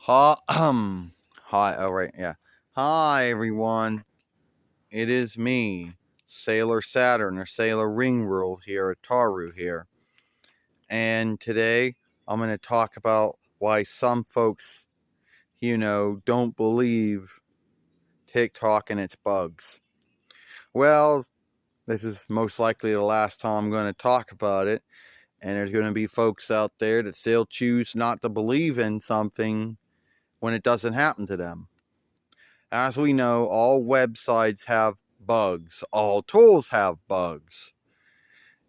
Hi, hi, oh right, yeah. Hi everyone, it is me, Sailor Saturn or Sailor Ringworld here at Taru here. And today I'm going to talk about why some folks, don't believe TikTok and its bugs. Well, this is most likely the last time I'm going to talk about it. And there's going to be folks out there that still choose not to believe in something when it doesn't happen to them. As we know, all websites have bugs. All tools have bugs.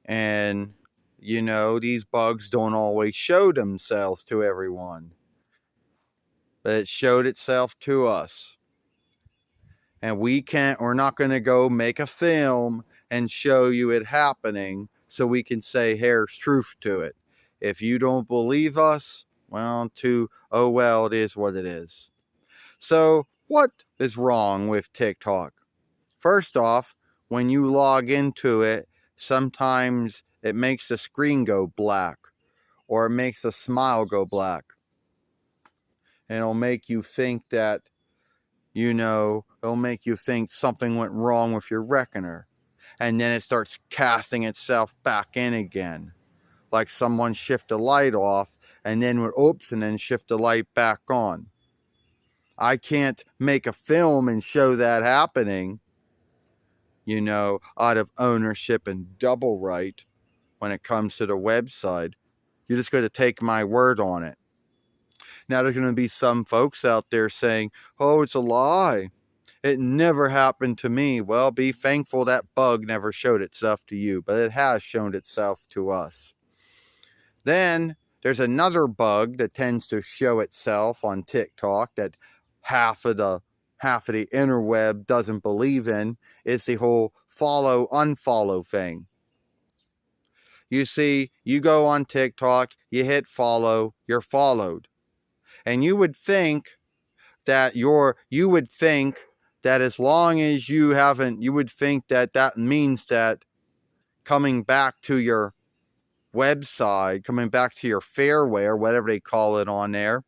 And, these bugs don't always show themselves to everyone. But it showed itself to us. And we're not going to go make a film and show you it happening so we can say here's truth to it. If you don't believe us, oh well, it is what it is. So, what is wrong with TikTok? First off, when you log into it, sometimes it makes the screen go black or it makes the smile go black. And it'll make you think that, it'll make you think something went wrong with your reckoner. And then it starts casting itself back in again. Like someone shift the light off and then and then shift the light back on. I can't make a film and show that happening, out of ownership and double right when it comes to the website. You're just going to take my word on it. Now, there's going to be some folks out there saying, oh, it's a lie. It never happened to me. Well, be thankful that bug never showed itself to you, but it has shown itself to us. Then there's another bug that tends to show itself on TikTok that half of the interweb doesn't believe in. Is the whole follow unfollow thing. You see, you go on TikTok, you hit follow, you're followed. And you would think that as long as you haven't, you would think that means that coming back to your website, coming back to your fairway or whatever they call it on there,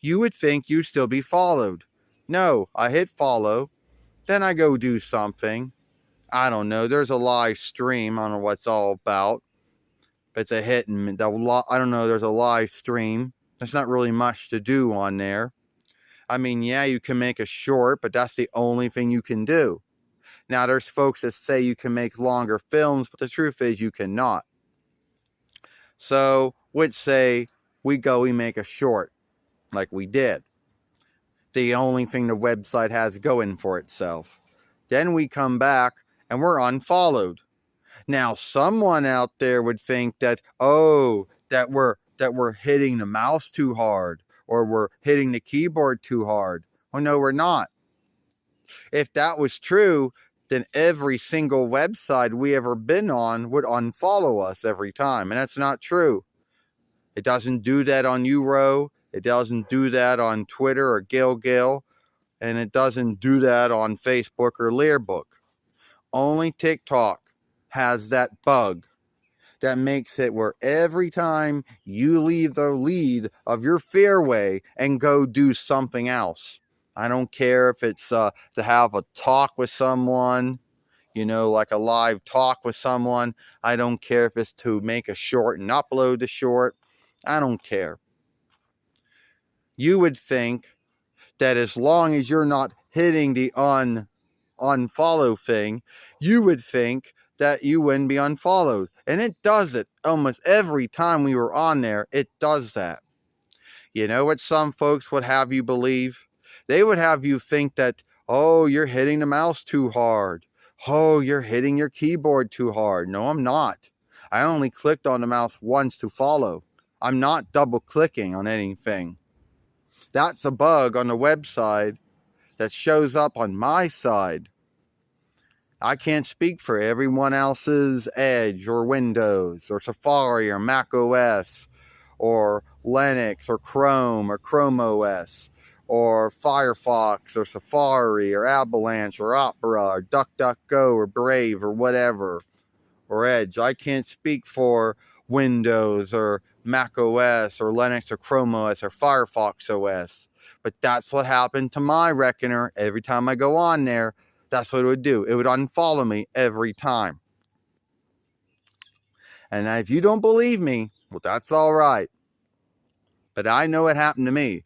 you would think you'd still be followed. No, I hit follow, then I go do something. I don't know. There's a live stream. I don't know what it's all about. It's a hit and I don't know. There's a live stream. There's not really much to do on there. I mean, yeah, you can make a short, but that's the only thing you can do. Now, there's folks that say you can make longer films, but the truth is you cannot. So, would say we make a short like we did. The only thing the website has going for itself. Then we come back and we're unfollowed. Now, someone out there would think that, that we're hitting the mouse too hard or we're hitting the keyboard too hard. Oh, no, we're not. If that was true, then every single website we ever been on would unfollow us every time. And that's not true. It doesn't do that on Euro. It doesn't do that on Twitter or Gil. And it doesn't do that on Facebook or Learbook. Only TikTok has that bug that makes it where every time you leave the lead of your fairway and go do something else. I don't care if it's to have a talk with someone, like a live talk with someone. I don't care if it's to make a short and upload the short. I don't care. You would think that as long as you're not hitting the unfollow thing, you would think that you wouldn't be unfollowed. And it does it almost every time we were on there. It does that. You know what some folks would have you believe? They would have you think that, oh, you're hitting the mouse too hard. Oh, you're hitting your keyboard too hard. No, I'm not. I only clicked on the mouse once to follow. I'm not double clicking on anything. That's a bug on the website that shows up on my side. I can't speak for everyone else's Edge or Windows or Safari or Mac OS or Linux or Chrome OS or Firefox or Safari or Avalanche or Opera or DuckDuckGo or Brave or whatever or Edge. I can't speak for Windows or Mac OS or Linux or Chrome OS or Firefox OS. But that's what happened to my Reckoner. Every time I go on there, that's what it would do. It would unfollow me every time. And if you don't believe me, well, that's all right. But I know it happened to me.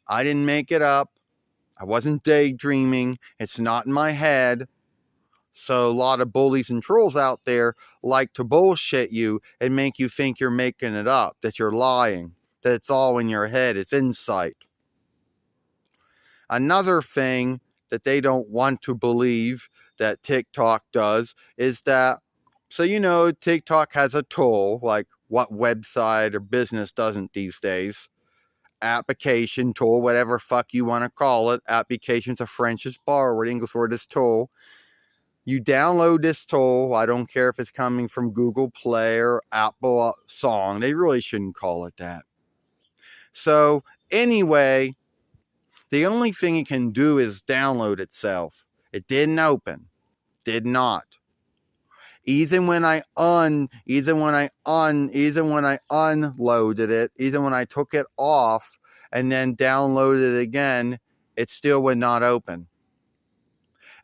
I didn't make it up. I wasn't daydreaming. It's not in my head. So a lot of bullies and trolls out there like to bullshit you and make you think you're making it up, that you're lying, that it's all in your head, it's insight. Another thing that they don't want to believe that TikTok does is that, so you know, TikTok has a tool, like what website or business doesn't these days? Application tool, whatever fuck you want to call it. Application's a French's borrowed. English word is tool. You download this tool. I don't care if it's coming from Google Play or Apple Song. They really shouldn't call it that. So anyway, the only thing it can do is download itself. It didn't open. Did not. Even when I unloaded it, even when I took it off and then downloaded it again, it still would not open.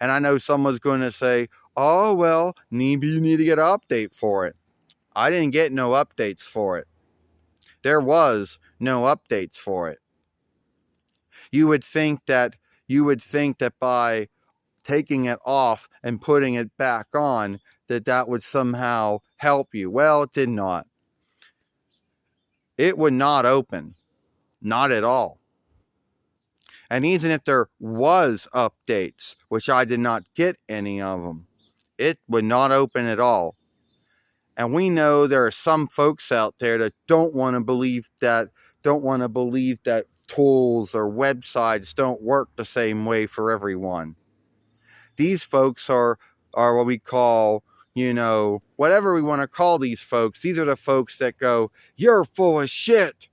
And I know someone's going to say, oh, well, maybe you need to get an update for it. I didn't get no updates for it. There was no updates for it. You would think that by taking it off and putting it back on, that would somehow help you. Well, it did not. It would not open. Not at all. And even if there was updates, which I did not get any of them, it would not open at all. And we know there are some folks out there that don't want to believe that tools or websites don't work the same way for everyone. These folks are what we call, whatever we want to call these folks. These are the folks that go, you're full of shit.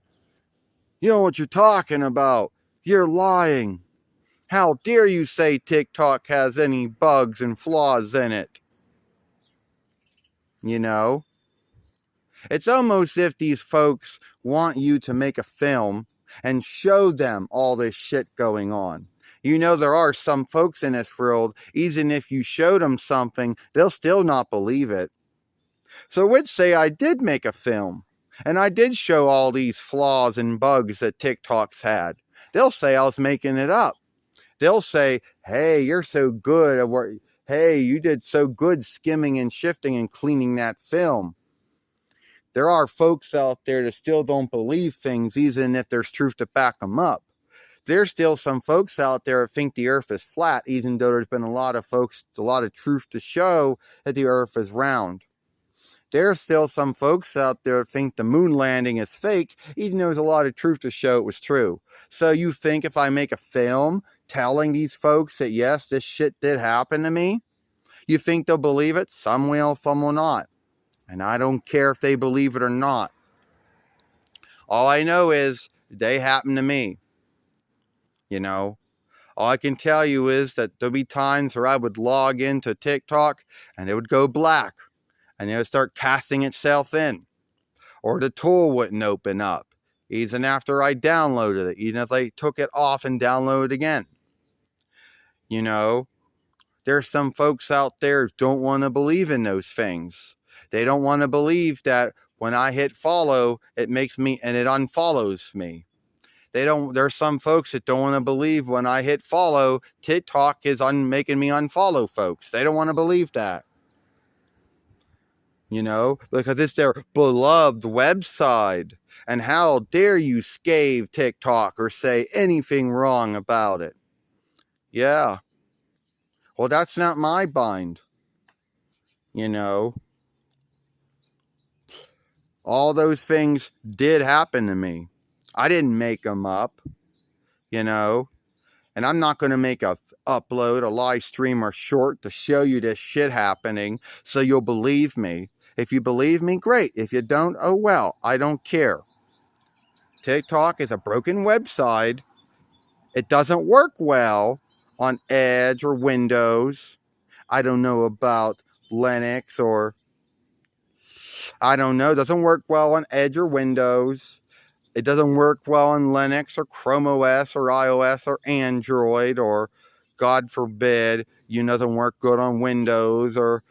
You know what you're talking about. You're lying. How dare you say TikTok has any bugs and flaws in it? It's almost if these folks want you to make a film and show them all this shit going on. There are some folks in this world, even if you showed them something, they'll still not believe it. So let's say I did make a film and I did show all these flaws and bugs that TikTok's had. They'll say I was making it up. They'll say, hey, you're so good. Hey, you did so good skimming and shifting and cleaning that film. There are folks out there that still don't believe things, even if there's truth to back them up. There's still some folks out there that think the earth is flat, even though there's been a lot of truth to show that the earth is round. There's still some folks out there that think the moon landing is fake, even though there's a lot of truth to show it was true. So you think if I make a film telling these folks that yes, this shit did happen to me, you think they'll believe it? Some will, some will not. And I don't care if they believe it or not. All I know is they happened to me. All I can tell you is that there'll be times where I would log into TikTok and it would go black and it would start casting itself in, or the tool wouldn't open up even after I downloaded it, even if I took it off and downloaded it again. There's some folks out there who don't want to believe in those things. They don't want to believe that when I hit follow, it makes me and it unfollows me. There's some folks that don't want to believe when I hit follow, TikTok is making me unfollow folks. They don't want to believe that. Because it's their beloved website. And how dare you scathe TikTok or say anything wrong about it? Yeah. Well, that's not my bind. All those things did happen to me. I didn't make them up, and I'm not going to make a live stream or short to show you this shit happening so you'll believe me. If you believe me, great. If you don't, oh well, I don't care. TikTok is a broken website. It doesn't work well on Edge or Windows. I don't know about Linux or I don't know. It doesn't work well on Edge or Windows. It doesn't work well on Linux or Chrome OS or iOS or Android, or God forbid, doesn't work good on Windows or,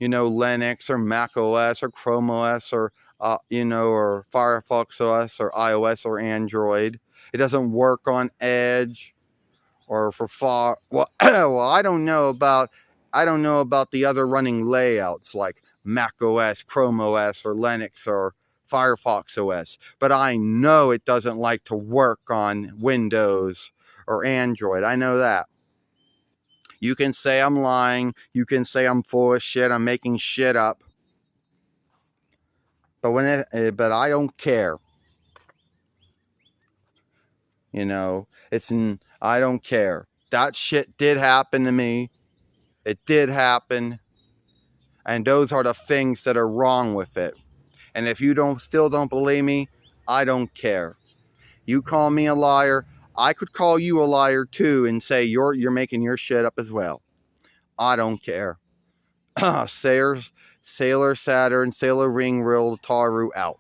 Linux or Mac OS or Chrome OS or, or Firefox OS or iOS or Android. It doesn't work on Edge or for far. Well, well, I don't know about the other running layouts like Mac OS, Chrome OS, or Linux or Firefox OS, but I know it doesn't like to work on Windows or Android. I know that. You can say I'm lying. You can say I'm full of shit. I'm making shit up. But I don't care. I don't care. That shit did happen to me. It did happen. And those are the things that are wrong with it. And if you still don't believe me, I don't care. You call me a liar, I could call you a liar too and say you're making your shit up as well. I don't care. Sailor Saturn, Sailor Ring, Real Taru out.